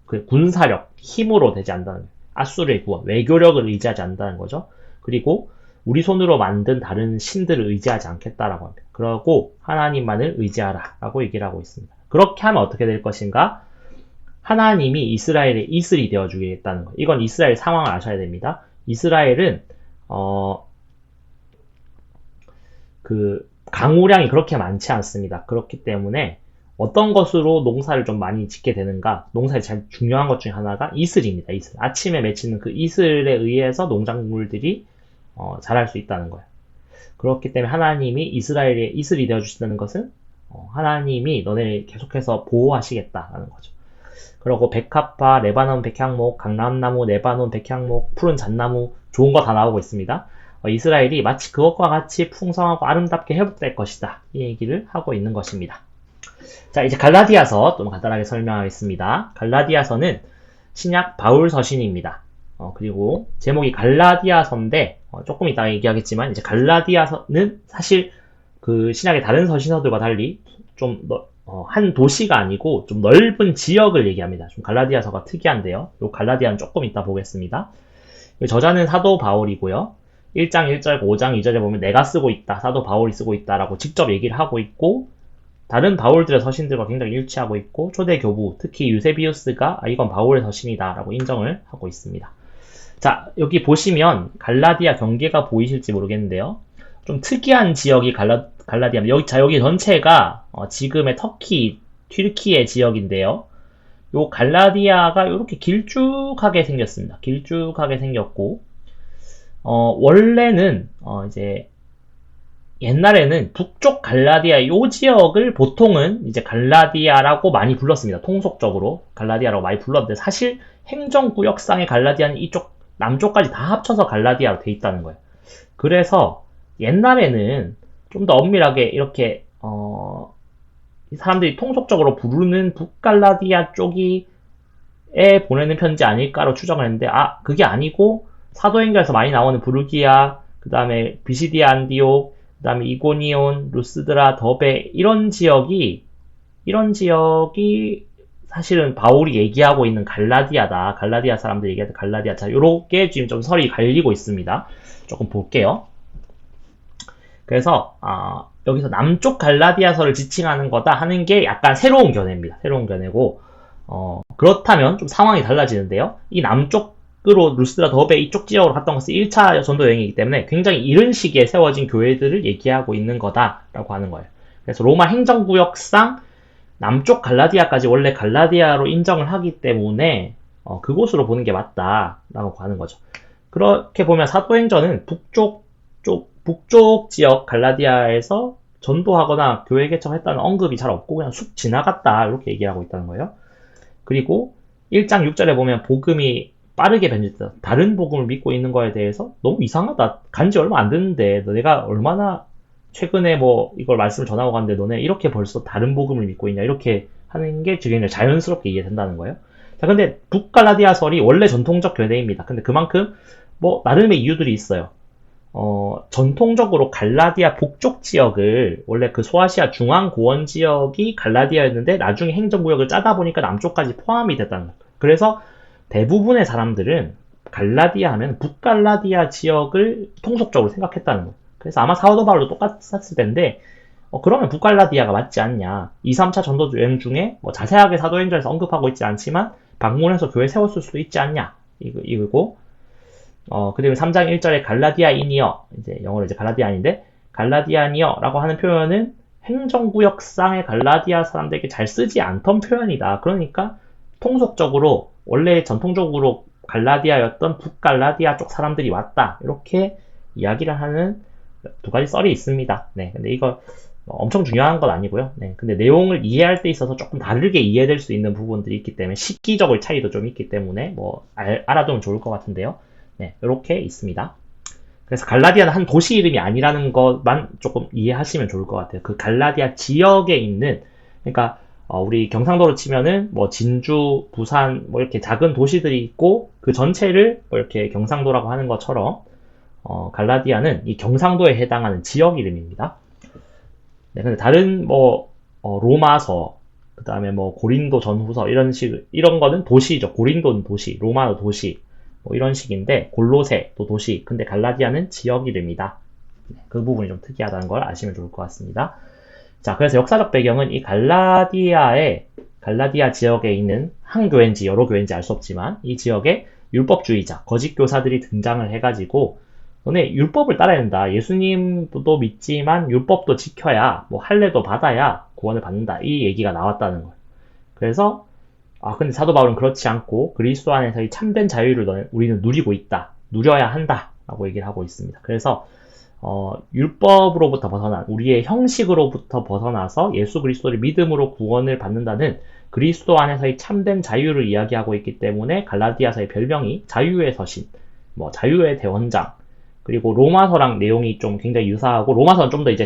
그 군사력, 힘으로 되지 않는다는 거예요. 아수르의 구원, 외교력을 의지하지 않는다는 거죠. 그리고 우리 손으로 만든 다른 신들을 의지하지 않겠다라고 합니다. 그러고 하나님만을 의지하라 라고 얘기를 하고 있습니다. 그렇게 하면 어떻게 될 것인가? 하나님이 이스라엘의 이슬이 되어주겠다는 거. 이건 이스라엘 상황을 아셔야 됩니다. 이스라엘은 그 강우량이 그렇게 많지 않습니다. 그렇기 때문에 어떤 것으로 농사를 좀 많이 짓게 되는가? 농사에 제일 중요한 것 중에 하나가 이슬입니다. 이슬. 아침에 맺히는 그 이슬에 의해서 농작물들이 자랄 수 있다는 거예요. 그렇기 때문에 하나님이 이스라엘의 이슬이 되어주신다는 것은 하나님이 너네를 계속해서 보호하시겠다라는 거죠. 그리고 백합화, 레바논 백향목, 강남나무, 레바논 백향목, 푸른 잣나무, 좋은 거 다 나오고 있습니다. 이스라엘이 마치 그것과 같이 풍성하고 아름답게 회복될 것이다. 이 얘기를 하고 있는 것입니다. 자, 이제 갈라디아서 좀 간단하게 설명하겠습니다. 갈라디아서는 신약 바울 서신입니다. 그리고 제목이 갈라디아서인데 조금 이따 얘기하겠지만, 이제 갈라디아서는 사실 그 신약의 다른 서신서들과 달리 좀 한 도시가 아니고 좀 넓은 지역을 얘기합니다. 좀 갈라디아서가 특이한데요. 요 갈라디아는 조금 이따 보겠습니다. 저자는 사도 바울이고요. 1장 1절, 5장 2절에 보면 내가 쓰고 있다, 사도 바울이 쓰고 있다라고 직접 얘기를 하고 있고, 다른 바울들의 서신들과 굉장히 일치하고 있고, 초대 교부, 특히 유세비우스가 이건 바울의 서신이다 라고 인정을 하고 있습니다. 자, 여기 보시면 갈라디아 경계가 보이실지 모르겠는데요. 좀 특이한 지역이 갈라디아. 여기 전체가 지금의 터키, 튀르키예 지역인데요. 요 갈라디아가 이렇게 길쭉하게 생겼습니다. 길쭉하게 생겼고, 원래는 이제 옛날에는 북쪽 갈라디아 요 지역을 보통은 이제 갈라디아라고 많이 불렀습니다. 통속적으로 갈라디아라고 많이 불렀는데 사실 행정구역상의 갈라디아는 이쪽 남쪽까지 다 합쳐서 갈라디아로 돼 있다는 거예요. 그래서 옛날에는 좀 더 엄밀하게 이렇게 사람들이 통속적으로 부르는 북갈라디아 쪽이 에 보내는 편지 아닐까로 추정을 했는데 그게 아니고 사도행전에서 많이 나오는 부르기아 그 다음에 비시디아 안디옥 그 다음에 이고니온 루스드라 더베 이런 지역이 사실은 바울이 얘기하고 있는 갈라디아다. 갈라디아 사람들이 얘기하는 갈라디아. 자, 요렇게 지금 좀 설이 갈리고 있습니다. 조금 볼게요. 그래서 여기서 남쪽 갈라디아서를 지칭하는 거다 하는 게 약간 새로운 견해입니다. 새로운 견해고 그렇다면 좀 상황이 달라지는데요. 이 남쪽으로 루스드라 더베 이쪽 지역으로 갔던 것은 1차 전도 여행이기 때문에 굉장히 이른 시기에 세워진 교회들을 얘기하고 있는 거다라고 하는 거예요. 그래서 로마 행정구역상 남쪽 갈라디아까지 원래 갈라디아로 인정을 하기 때문에 그곳으로 보는 게 맞다라고 하는 거죠. 그렇게 보면 사도행전은 북쪽 지역 갈라디아에서 전도하거나 교회 개척했다는 언급이 잘 없고 그냥 쑥 지나갔다 이렇게 얘기하고 있다는 거예요. 그리고 1장 6절에 보면 복음이 빠르게 변질됐다. 다른 복음을 믿고 있는 거에 대해서 너무 이상하다. 간지 얼마 안 됐는데 내가 얼마나 최근에 뭐 이걸 말씀을 전하고 갔는데 너네 이렇게 벌써 다른 복음을 믿고 있냐 이렇게 하는 게 굉장히 자연스럽게 이해된다는 거예요. 자, 근데 북갈라디아설이 원래 전통적 견해입니다. 근데 그만큼 뭐 나름의 이유들이 있어요. 전통적으로 갈라디아 북쪽 지역을 원래 그 소아시아 중앙 고원 지역이 갈라디아였는데 나중에 행정구역을 짜다 보니까 남쪽까지 포함이 됐다는 거예요. 그래서 대부분의 사람들은 갈라디아 하면 북갈라디아 지역을 통속적으로 생각했다는 거예요. 그래서 아마 사도 바울도 똑같았을 텐데 그러면 북갈라디아가 맞지 않냐. 2, 3차 전도 여행 중에 뭐 자세하게 사도행전에서 언급하고 있지 않지만 방문해서 교회 세웠을 수도 있지 않냐. 이거고 그리고 3장 1절에 갈라디아인이여, 이제 영어로 이제 갈라디아인인데, 갈라디아니여라고 하는 표현은 행정구역상의 갈라디아 사람들에게 잘 쓰지 않던 표현이다. 그러니까 통속적으로, 원래 전통적으로 갈라디아였던 북갈라디아 쪽 사람들이 왔다. 이렇게 이야기를 하는 두 가지 썰이 있습니다. 네, 근데 이거 엄청 중요한 건 아니고요. 네, 근데 내용을 이해할 때 있어서 조금 다르게 이해될 수 있는 부분들이 있기 때문에 시기적인 차이도 좀 있기 때문에 뭐 알아두면 좋을 것 같은데요. 네, 이렇게 있습니다. 그래서 갈라디아는 한 도시 이름이 아니라는 것만 조금 이해하시면 좋을 것 같아요. 그 갈라디아 지역에 있는, 그러니까 우리 경상도로 치면은 뭐 진주, 부산 뭐 이렇게 작은 도시들이 있고 그 전체를 뭐 이렇게 경상도라고 하는 것처럼 갈라디아는 이 경상도에 해당하는 지역 이름입니다. 네, 근데 다른 뭐 로마서, 그 다음에 뭐 고린도 전후서 이런 거는 도시죠. 고린도는 도시, 로마도 도시. 뭐 이런 식인데 골로새도 도시, 근데 갈라디아는 지역 이름이다. 그 부분이 좀 특이하다는 걸 아시면 좋을 것 같습니다. 자, 그래서 역사적 배경은 이 갈라디아 지역에 있는 한 교회인지 여러 교회인지 알 수 없지만 이 지역에 율법주의자, 거짓 교사들이 등장을 해가지고 너네 율법을 따라야 된다. 예수님도 믿지만 율법도 지켜야 뭐 할례도 받아야 구원을 받는다. 이 얘기가 나왔다는 거예요. 그래서 근데 사도 바울은 그렇지 않고 그리스도 안에서의 참된 자유를 우리는 누리고 있다. 누려야 한다. 라고 얘기를 하고 있습니다. 그래서 율법으로부터 벗어난 우리의 형식으로부터 벗어나서 예수 그리스도를 믿음으로 구원을 받는다는 그리스도 안에서의 참된 자유를 이야기하고 있기 때문에 갈라디아서의 별명이 자유의 서신, 뭐 자유의 대원장, 그리고 로마서랑 내용이 좀 굉장히 유사하고 로마서는 좀 더 이제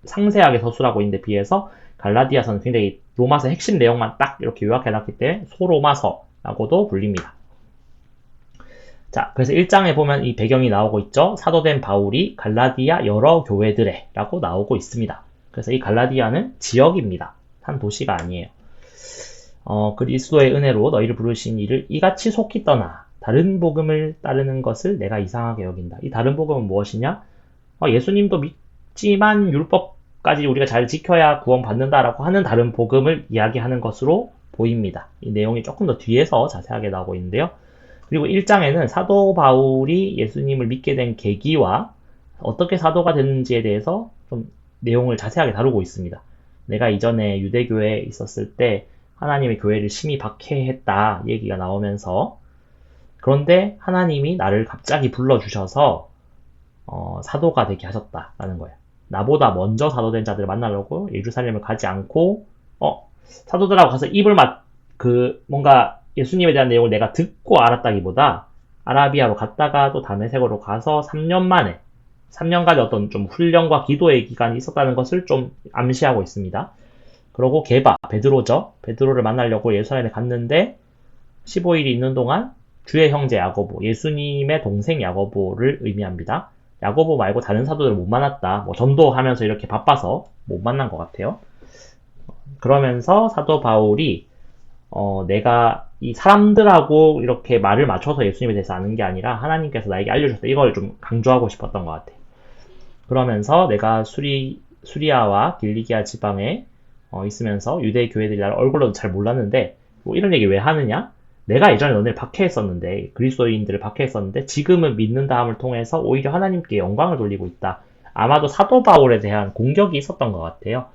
상세하게 서술하고 있는데 비해서 갈라디아서는 굉장히 로마서 핵심 내용만 딱 이렇게 요약해놨기 때문에 소로마서라고도 불립니다. 자, 그래서 1장에 보면 이 배경이 나오고 있죠. 사도된 바울이 갈라디아 여러 교회들에 라고 나오고 있습니다. 그래서 이 갈라디아는 지역입니다. 한 도시가 아니에요. 그리스도의 은혜로 너희를 부르신 이를 이같이 속히 떠나 다른 복음을 따르는 것을 내가 이상하게 여긴다. 이 다른 복음은 무엇이냐? 예수님도 믿지만 율법까지 우리가 잘 지켜야 구원받는다라고 하는 다른 복음을 이야기하는 것으로 보입니다. 이 내용이 조금 더 뒤에서 자세하게 나오고 있는데요. 그리고 1장에는 사도 바울이 예수님을 믿게 된 계기와 어떻게 사도가 됐는지에 대해서 좀 내용을 자세하게 다루고 있습니다. 내가 이전에 유대교회에 있었을 때 하나님의 교회를 심히 박해했다 얘기가 나오면서 그런데 하나님이 나를 갑자기 불러주셔서 사도가 되게 하셨다라는 거예요. 나보다 먼저 사도된 자들을 만나려고 예루살렘을 가지 않고 사도들하고 가서 뭔가 예수님에 대한 내용을 내가 듣고 알았다기보다 아라비아로 갔다가 또 다메섹으로 가서 3년간의 어떤 좀 훈련과 기도의 기간이 있었다는 것을 좀 암시하고 있습니다. 그러고 베드로를 만나려고 예루살렘에 갔는데 15일이 있는 동안 주의 형제 야고보, 예수님의 동생 야고보를 의미합니다. 야고보 말고 다른 사도들을 못 만났다. 전도하면서 이렇게 바빠서 못 만난 것 같아요. 그러면서 사도 바울이 내가 이 사람들하고 이렇게 말을 맞춰서 예수님에 대해서 아는 게 아니라 하나님께서 나에게 알려줬다. 이걸 좀 강조하고 싶었던 것 같아요. 그러면서 내가 수리아와 길리기아 지방에 있으면서 유대 교회들이 나를 얼굴로도 잘 몰랐는데 이런 얘기 왜 하느냐? 내가 예전에 너네를 박해했었는데 그리스도인들을 박해했었는데 지금은 믿는 다음을 통해서 오히려 하나님께 영광을 돌리고 있다. 아마도 사도 바울에 대한 공격이 있었던 것 같아요.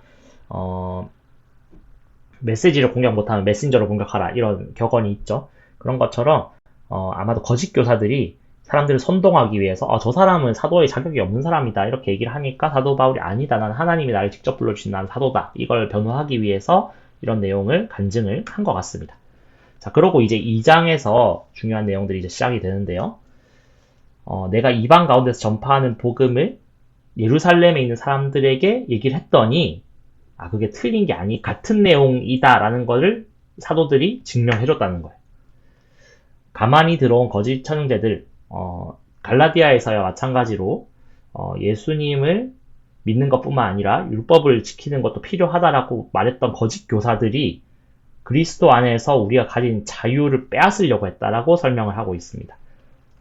메시지를 공격 못하면 메신저로 공격하라 이런 격언이 있죠. 그런 것처럼 아마도 거짓 교사들이 사람들을 선동하기 위해서 저 사람은 사도의 자격이 없는 사람이다 이렇게 얘기를 하니까 사도 바울이 아니다. 난 하나님이 나를 직접 불러주신 난 사도다. 이걸 변호하기 위해서 이런 내용을 간증을 한 것 같습니다. 자, 그러고 이제 2장에서 중요한 내용들이 이제 시작이 되는데요. 내가 이방 가운데서 전파하는 복음을 예루살렘에 있는 사람들에게 얘기를 했더니 그게 틀린 게 같은 내용이다라는 것을 사도들이 증명해줬다는 거예요. 가만히 들어온 거짓 천형제들, 갈라디아에서야 마찬가지로 예수님을 믿는 것뿐만 아니라 율법을 지키는 것도 필요하다라고 말했던 거짓 교사들이 그리스도 안에서 우리가 가진 자유를 빼앗으려고 했다라고 설명을 하고 있습니다.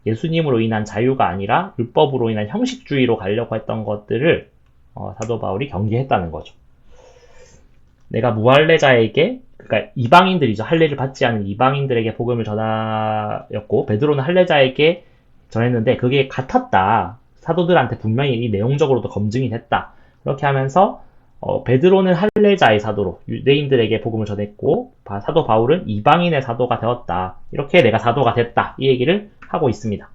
예수님으로 인한 자유가 아니라 율법으로 인한 형식주의로 가려고 했던 것들을 사도 바울이 경계했다는 거죠. 내가 무할례자에게, 그러니까 이방인들이죠. 할례를 받지 않은 이방인들에게 복음을 전하였고 베드로는 할례자에게 전했는데 그게 같았다. 사도들한테 분명히 내용적으로도 검증이 됐다. 그렇게 하면서 베드로는 할례자의 사도로 유대인들에게 복음을 전했고 사도 바울은 이방인의 사도가 되었다. 이렇게 내가 사도가 됐다. 이 얘기를 하고 있습니다.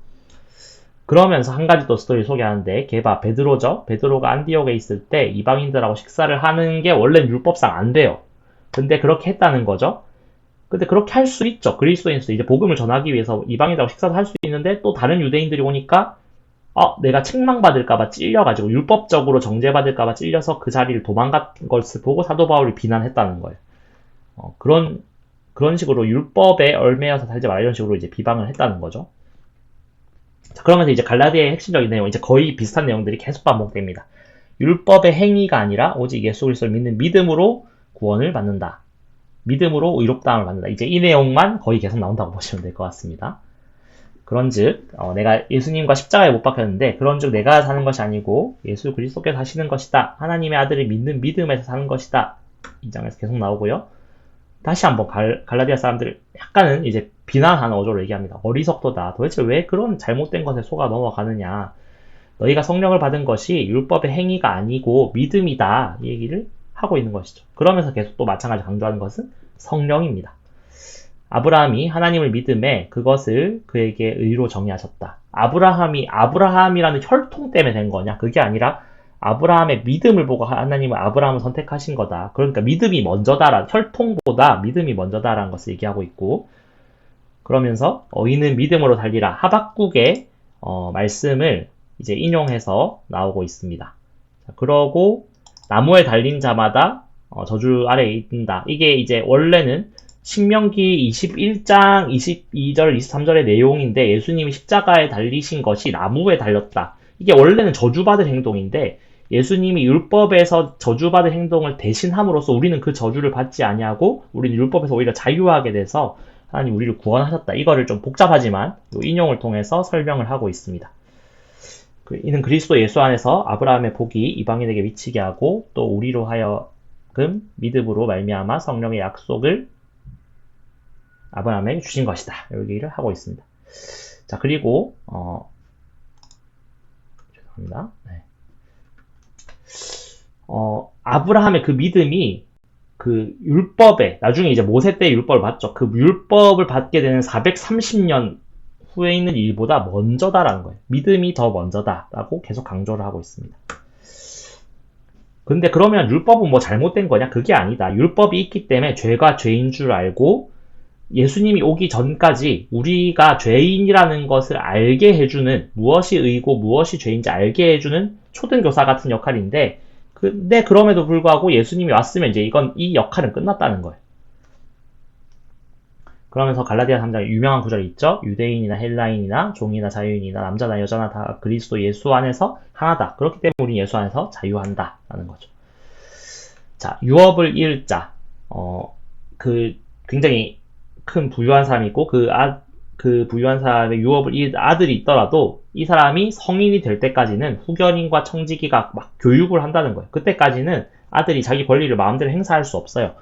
그러면서 한 가지 또 스토리 소개하는데 베드로죠. 베드로가 안디옥에 있을 때 이방인들하고 식사를 하는 게 원래는 율법상 안 돼요. 근데 그렇게 했다는 거죠. 근데 그렇게 할 수 있죠. 그리스도인으로서 이제 복음을 전하기 위해서 이방인들하고 식사도 할 수 있는데 또 다른 유대인들이 오니까 내가 책망받을까봐 찔려가지고 율법적으로 정죄받을까봐 찔려서 그 자리를 도망간 것을 보고 사도 바울이 비난했다는 거예요. 그런 식으로 율법에 얽매여서 살지 마라 이런 식으로 이제 비방을 했다는 거죠. 자, 그러면서 이제 갈라디아의 핵심적인 내용, 이제 거의 비슷한 내용들이 계속 반복됩니다. 율법의 행위가 아니라 오직 예수 그리스도를 믿는 믿음으로 구원을 받는다. 믿음으로 의롭다함을 받는다. 이제 이 내용만 거의 계속 나온다고 보시면 될 것 같습니다. 그런즉 내가 예수님과 십자가에 못 박혔는데 그런즉 내가 사는 것이 아니고 예수 그리스도께서 사시는 것이다. 하나님의 아들을 믿는 믿음에서 사는 것이다. 이 장에서 계속 나오고요. 다시 한번 갈라디아 사람들을 약간은 이제 비난하는 어조로 얘기합니다. 어리석도다. 도대체 왜 그런 잘못된 것에 속아 넘어가느냐. 너희가 성령을 받은 것이 율법의 행위가 아니고 믿음이다. 이 얘기를 하고 있는 것이죠. 그러면서 계속 또 마찬가지로 강조하는 것은 성령입니다. 아브라함이 하나님을 믿음에 그것을 그에게 의로 정의하셨다. 아브라함이라는 혈통 때문에 된 거냐? 그게 아니라 아브라함의 믿음을 보고 하나님은 아브라함을 선택하신 거다. 그러니까 믿음이 먼저다라는, 혈통보다 믿음이 먼저다라는 것을 얘기하고 있고, 그러면서 이는 믿음으로 살리라. 하박국의 말씀을 이제 인용해서 나오고 있습니다. 그러고 나무에 달린 자마다 저주 아래에 있다. 이게 이제 원래는 신명기 21장 22절 23절의 내용인데 예수님이 십자가에 달리신 것이 나무에 달렸다. 이게 원래는 저주받을 행동인데 예수님이 율법에서 저주받을 행동을 대신함으로써 우리는 그 저주를 받지 아니하고 우리는 율법에서 오히려 자유하게 돼서 하나님 우리를 구원하셨다. 이거를 좀 복잡하지만 인용을 통해서 설명을 하고 있습니다. 이는 그리스도 예수 안에서 아브라함의 복이 이방인에게 미치게 하고 또 우리로 하여금 믿음으로 말미암아 성령의 약속을 아브라함에게 주신 것이다. 여기를 하고 있습니다. 자, 그리고 죄송합니다. 네. 아브라함의 그 믿음이 그 율법에 나중에 이제 모세 때 율법을 받죠. 그 율법을 받게 되는 430년 후에 있는 일보다 먼저다라는 거예요. 믿음이 더 먼저다라고 계속 강조를 하고 있습니다. 근데 그러면 율법은 뭐 잘못된 거냐? 그게 아니다. 율법이 있기 때문에 죄가 죄인 줄 알고 예수님이 오기 전까지 우리가 죄인이라는 것을 알게 해주는, 무엇이 의고 무엇이 죄인지 알게 해주는 초등교사 같은 역할인데, 근데 그럼에도 불구하고 예수님이 왔으면 이제 이 역할은 끝났다는 거예요. 그러면서 갈라디아 3장에 유명한 구절이 있죠. 유대인이나 헬라인이나 종이나 자유인이나 남자나 여자나 다 그리스도 예수 안에서 하나다. 그렇기 때문에 우리는 예수 안에서 자유한다 라는 거죠. 자, 유업을 잃을 자. 굉장히 큰 부유한 사람이 있고 그 부유한 사람의 유업을 잃은 아들이 있더라도 이 사람이 성인이 될 때까지는 후견인과 청지기가 막 교육을 한다는 거예요. 그때까지는 아들이 자기 권리를 마음대로 행사할 수 없어요.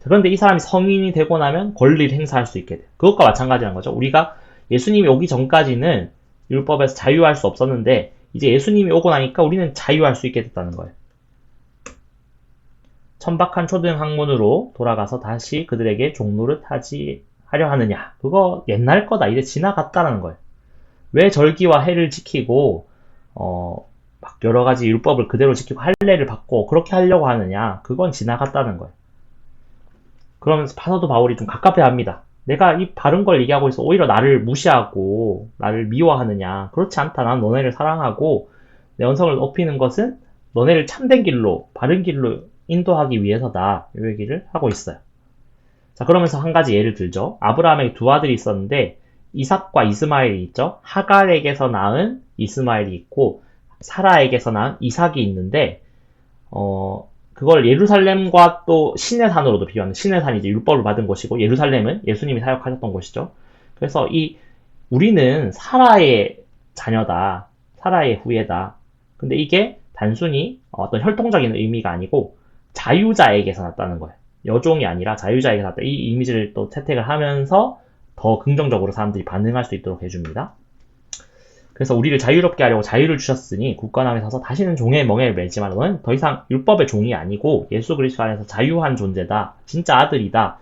그런데 이 사람이 성인이 되고 나면 권리를 행사할 수 있게 돼요. 그것과 마찬가지라는 거죠. 우리가 예수님이 오기 전까지는 율법에서 자유할 수 없었는데 이제 예수님이 오고 나니까 우리는 자유할 수 있게 됐다는 거예요. 천박한 초등학문으로 돌아가서 다시 그들에게 종로를 하려 하느냐. 그거 옛날 거다. 이제 지나갔다는 거예요. 왜 절기와 해를 지키고 막 여러 가지 율법을 그대로 지키고 할례를 받고 그렇게 하려고 하느냐. 그건 지나갔다는 거예요. 그러면서 사도 바울이 좀 갑갑해 합니다. 내가 이 바른 걸 얘기하고 있어 오히려 나를 무시하고 나를 미워하느냐. 그렇지 않다. 난 너네를 사랑하고 내 언성을 높이는 것은 너네를 참된 길로, 바른 길로 인도하기 위해서다. 이 얘기를 하고 있어요. 자, 그러면서 한 가지 예를 들죠. 아브라함에게 두 아들이 있었는데 이삭과 이스마엘이 있죠. 하갈에게서 낳은 이스마엘이 있고 사라에게서 낳은 이삭이 있는데 그걸 예루살렘과 또 시내산으로도 비교하는, 시내산이 이제 율법을 받은 곳이고 예루살렘은 예수님이 사역하셨던 곳이죠. 그래서 우리는 사라의 자녀다. 사라의 후예다. 근데 이게 단순히 어떤 혈통적인 의미가 아니고 자유자에게서 났다는 거예요. 여종이 아니라 자유자에게서 났다. 이 이미지를 또 채택을 하면서 더 긍정적으로 사람들이 반응할 수 있도록 해줍니다. 그래서 우리를 자유롭게 하려고 자유를 주셨으니 굳건하게 서서 다시는 종의 멍에를 매지 말라. 너는 더 이상 율법의 종이 아니고 예수 그리스도 안에서 자유한 존재다. 진짜 아들이다.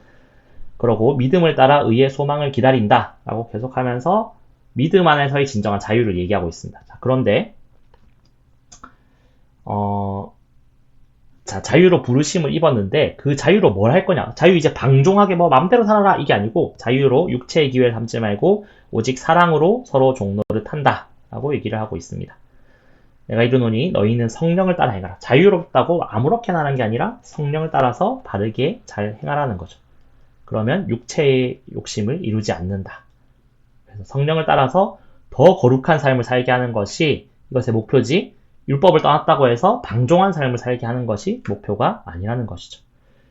그러고 믿음을 따라 의의 소망을 기다린다. 라고 계속하면서 믿음 안에서의 진정한 자유를 얘기하고 있습니다. 자, 그런데 자유로 부르심을 입었는데 그 자유로 뭘 할 거냐? 자유 이제 방종하게 뭐 맘대로 살아라 이게 아니고 자유로 육체의 기회를 삼지 말고 오직 사랑으로 서로 종로를 탄다 라고 얘기를 하고 있습니다. 내가 이르노니 너희는 성령을 따라 행하라. 자유롭다고 아무렇게나 하는 게 아니라 성령을 따라서 바르게 잘 행하라는 거죠. 그러면 육체의 욕심을 이루지 않는다. 그래서 성령을 따라서 더 거룩한 삶을 살게 하는 것이 이것의 목표지, 율법을 떠났다고 해서 방종한 삶을 살게 하는 것이 목표가 아니라는 것이죠.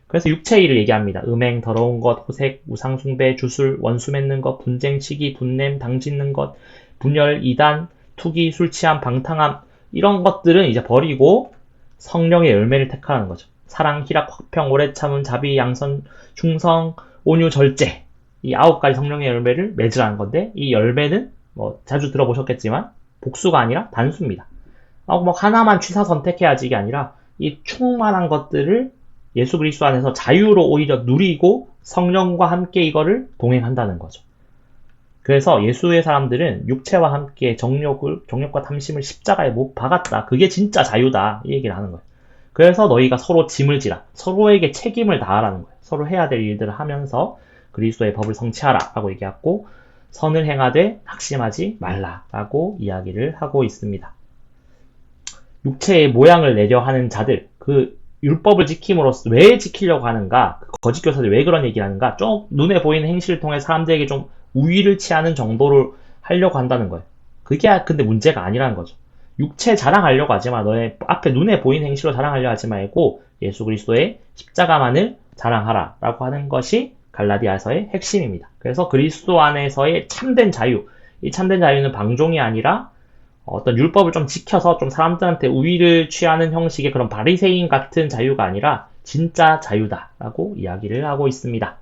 그래서 육체의 일을 얘기합니다. 음행, 더러운 것, 호색, 우상숭배, 주술, 원수 맺는 것, 분쟁, 시기, 분냄, 당짓는 것, 분열, 이단, 투기, 술취함, 방탕함 이런 것들은 이제 버리고 성령의 열매를 택하라는 거죠. 사랑, 희락, 화평, 오래 참음, 자비, 양선, 충성, 온유, 절제 이 9가지 성령의 열매를 맺으라는 건데 이 열매는 뭐 자주 들어보셨겠지만 복수가 아니라 단수입니다. 뭐 하나만 취사 선택해야지 이게 아니라 이 충만한 것들을 예수 그리스도 안에서 자유로 오히려 누리고 성령과 함께 이거를 동행한다는 거죠. 그래서 예수의 사람들은 육체와 함께 정욕과 탐심을 십자가에 못 박았다. 그게 진짜 자유다. 이 얘기를 하는 거예요. 그래서 너희가 서로 짐을 지라. 서로에게 책임을 다하라는 거예요. 서로 해야 될 일들을 하면서 그리스도의 법을 성취하라 라고 얘기하고 선을 행하되 낙심하지 말라 라고 이야기를 하고 있습니다. 육체의 모양을 내려 하는 자들, 그 율법을 지킴으로써 왜 지키려고 하는가, 거짓 교사들이 왜 그런 얘기를 하는가, 좀 눈에 보이는 행실을 통해 사람들에게 좀 우위를 취하는 정도를 하려고 한다는 거예요. 그게 근데 문제가 아니라는 거죠. 육체 자랑하려고 하지 마. 너의 앞에 눈에 보이는 행실로 자랑하려고 하지 말고 예수 그리스도의 십자가만을 자랑하라 라고 하는 것이 갈라디아서의 핵심입니다. 그래서 그리스도 안에서의 참된 자유, 이 참된 자유는 방종이 아니라 어떤 율법을 좀 지켜서 좀 사람들한테 우위를 취하는 형식의 그런 바리새인 같은 자유가 아니라 진짜 자유다라고 이야기를 하고 있습니다.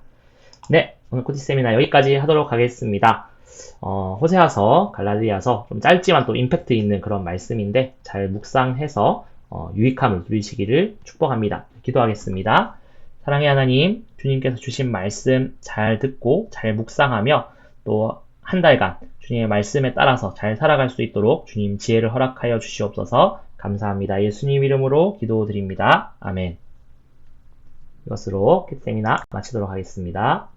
네, 오늘 코티 세미나 여기까지 하도록 하겠습니다. 호세아서, 갈라디아서 좀 짧지만 또 임팩트 있는 그런 말씀인데 잘 묵상해서 유익함을 누리시기를 축복합니다. 기도하겠습니다. 사랑의 하나님, 주님께서 주신 말씀 잘 듣고 잘 묵상하며 또 한 달간 주님의 말씀에 따라서 잘 살아갈 수 있도록 주님 지혜를 허락하여 주시옵소서. 감사합니다. 예수님 이름으로 기도드립니다. 아멘. 이것으로 세미나 마치도록 하겠습니다.